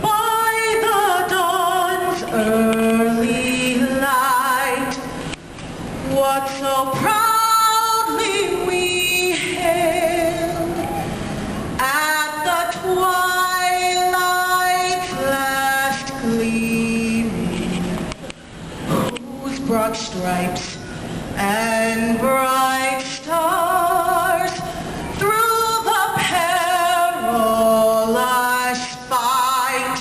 By the dawn's early light, what so proudly we hailed at the twilight's last gleaming, whose broad stripes and bright stars through the perilous fight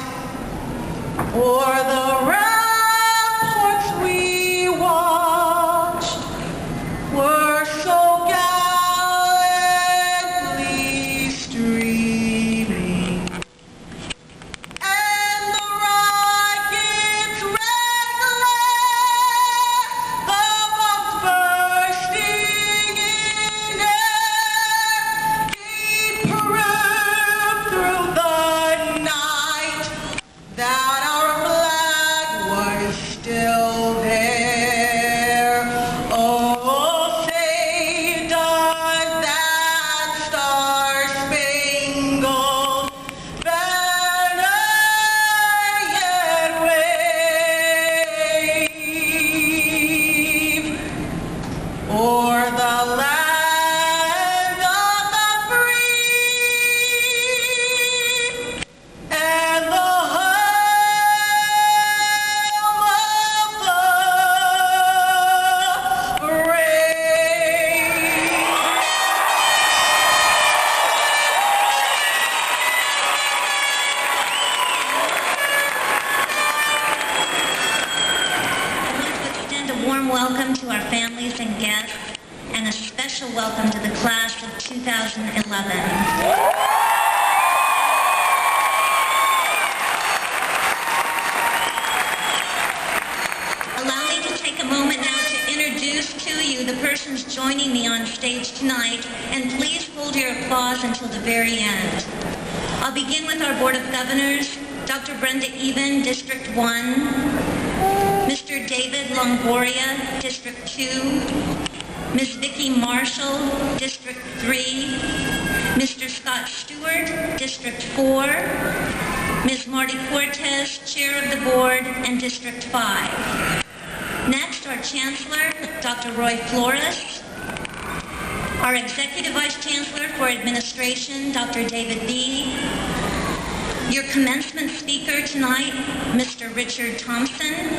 o'er the ramparts we watched were so gallantly streaming, and the rocket's red glare, the bombs bursting in air, gave proof through the night that our flag was still there. Oh, say does that star-spangled banner yet wave o'er the land of the free and the home of the brave. I want to extend a warm welcome to our families and guests, and a special welcome to the class of 2011. Allow me to take a moment now to introduce to you the persons joining me on stage tonight, and please hold your applause until the very end. I'll begin with our Board of Governors, Dr. Brenda Even, District 1, Mr. David Longoria, District 2, Ms. Vicki Marshall, District 3, Mr. Scott Stewart, District 4, Ms. Marty Cortez, Chair of the Board, and District 5. Next, our Chancellor, Dr. Roy Flores, our Executive Vice Chancellor for Administration, Dr. David B., your commencement speaker tonight, Mr. Richard Thompson.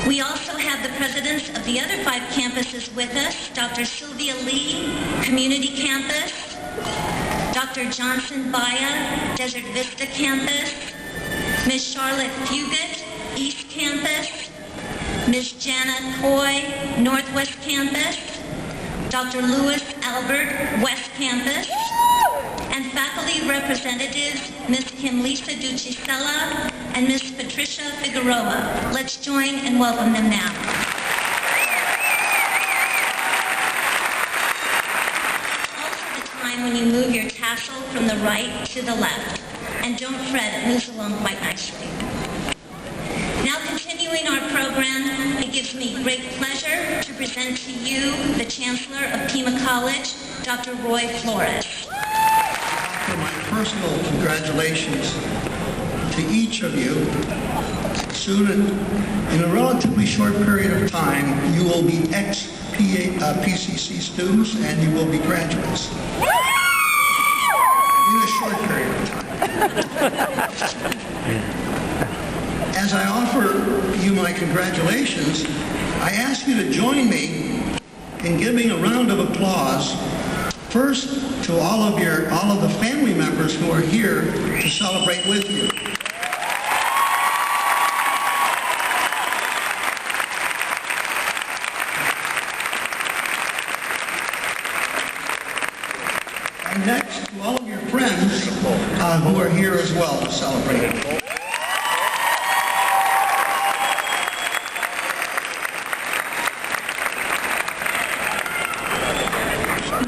We also have the presidents of the other 5 campuses with us, Dr. Sylvia Lee, Community Campus, Dr. Johnson Baya, Desert Vista Campus, Ms. Charlotte Fugit, East Campus, Ms. Jana Coy, Northwest Campus, Dr. Louis Albert, West Campus, and faculty representatives, Ms. Kim Lisa Duchisella and Ms. Patricia Figueroa. Let's join and welcome them now. Also the time when you move your tassel from the right to the left. And don't fret, it moves along quite nicely. Now continuing our program, it gives me great pleasure to present to you the Chancellor of Pima College, Dr. Roy Flores. For my personal congratulations to each of you. Soon, in a relatively short period of time, you will be ex-PCC students and you will be graduates. In a short period of time. As I offer you my congratulations, I ask you to join me in giving a round of applause first to all of the family members who are here to celebrate with you. And next to all of your friends who are here as well to celebrate.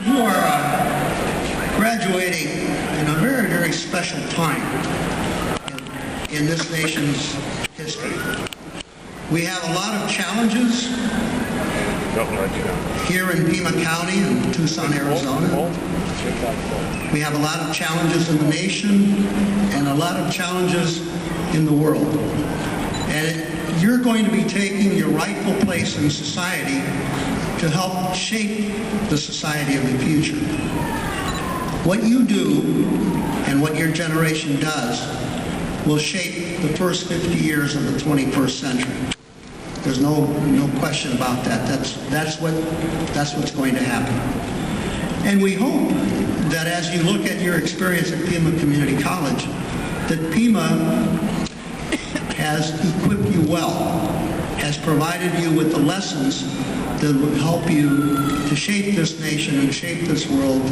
You are graduating in a very, very special time in this nation's history. We have a lot of challenges here in Pima County and Tucson, Arizona. We have a lot of challenges in the nation and a lot of challenges in the world. And you're going to be taking your rightful place in society to help shape the society of the future. What you do and what your generation does will shape the first 50 years of the 21st century. There's no question about that. That's what's going to happen. And we hope that as you look at your experience at Pima Community College, that Pima has equipped you well, has provided you with the lessons that will help you to shape this nation and shape this world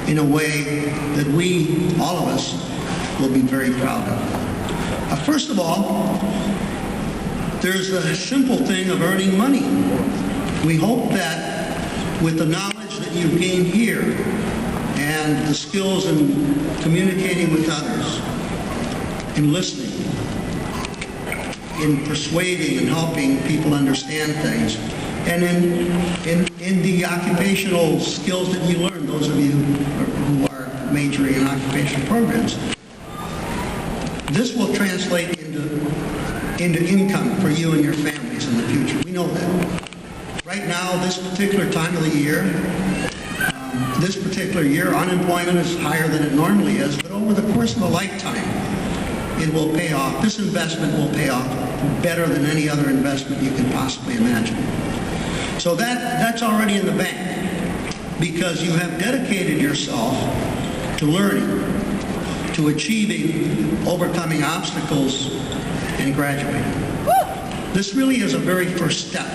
in a way that we, all of us, will be very proud of. First of all, there's the simple thing of earning money. We hope that with the knowledge that you've gained here and the skills in communicating with others, in listening, in persuading and helping people understand things, and in the occupational skills that you learn, those of you who are majoring in occupational programs, this will translate into income for you and your families in the future. We know that. Right now, this particular time of the year, unemployment is higher than it normally is, but over the course of a lifetime, it will pay off. This investment will pay off better than any other investment you can possibly imagine. So that's already in the bank because you have dedicated yourself to learning, to achieving, overcoming obstacles, and graduating. This really is a very first step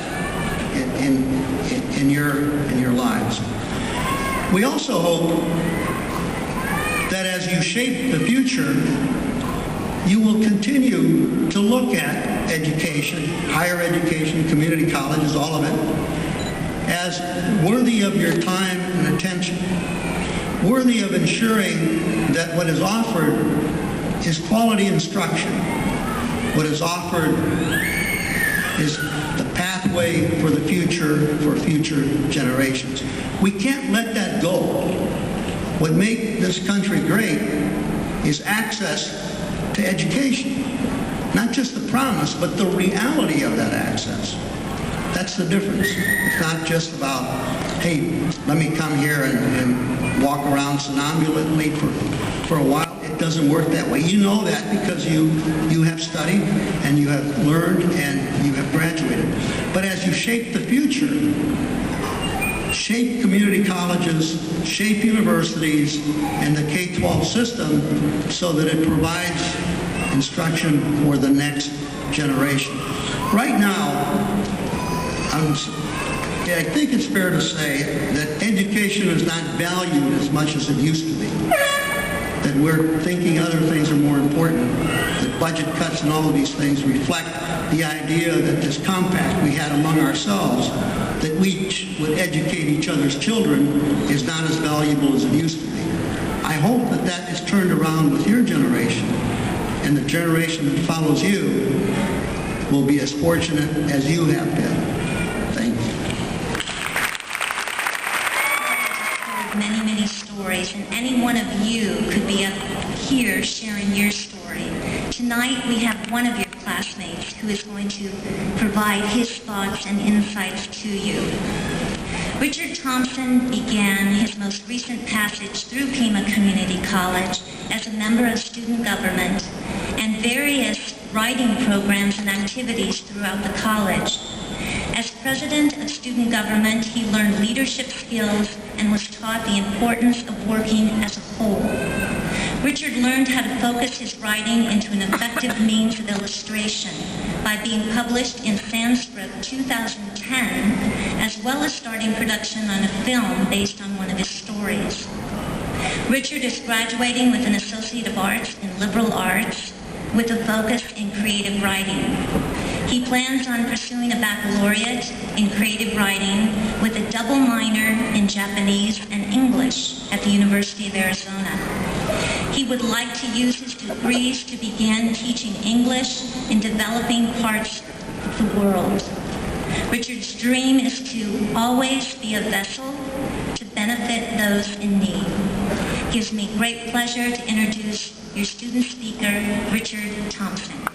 in your lives. We also hope that as you shape the future, you will continue to look at education, higher education, community colleges, all of it, as worthy of your time and attention, worthy of ensuring that what is offered is quality instruction. What is offered is the pathway for the future, for future generations. We can't let that go. What makes this country great is access to education. Not just the promise, but the reality of that access. That's the difference. It's not just about, hey, let me come here and walk around somnambulantly for a while. It doesn't work that way. You know that because you have studied and you have learned and you have graduated. But as you shape the future, shape community colleges, shape universities, and the K-12 system so that it provides instruction for the next generation. Right now, I think it's fair to say that education is not valued as much as it used to be. That we're thinking other things are more important. That budget cuts and all of these things reflect the idea that this compact we had among ourselves, that we would educate each other's children, is not as valuable as it used to be. I hope that that is turned around with your generation, and the generation that follows you will be as fortunate as you have been. Thank you. Many, many stories, and any one of you could be up here sharing your story. Tonight we have one of your classmates who is going to provide his thoughts and insights to you. Richard Thompson began his most recent passage through Pima Community College as a member of student government and various writing programs and activities throughout the college. As president of student government, he learned leadership skills and was taught the importance of working as a whole. Richard learned how to focus his writing into an effective means of illustration by being published in Sanskrit 2010, as well as starting production on a film based on one of his stories. Richard is graduating with an Associate of Arts in Liberal Arts with a focus in creative writing. He plans on pursuing a baccalaureate in creative writing with a double minor in Japanese and English at the University of Arizona. He would like to use his degrees to begin teaching English in developing parts of the world. Richard's dream is to always be a vessel to benefit those in need. It gives me great pleasure to introduce your student speaker, Richard Thompson.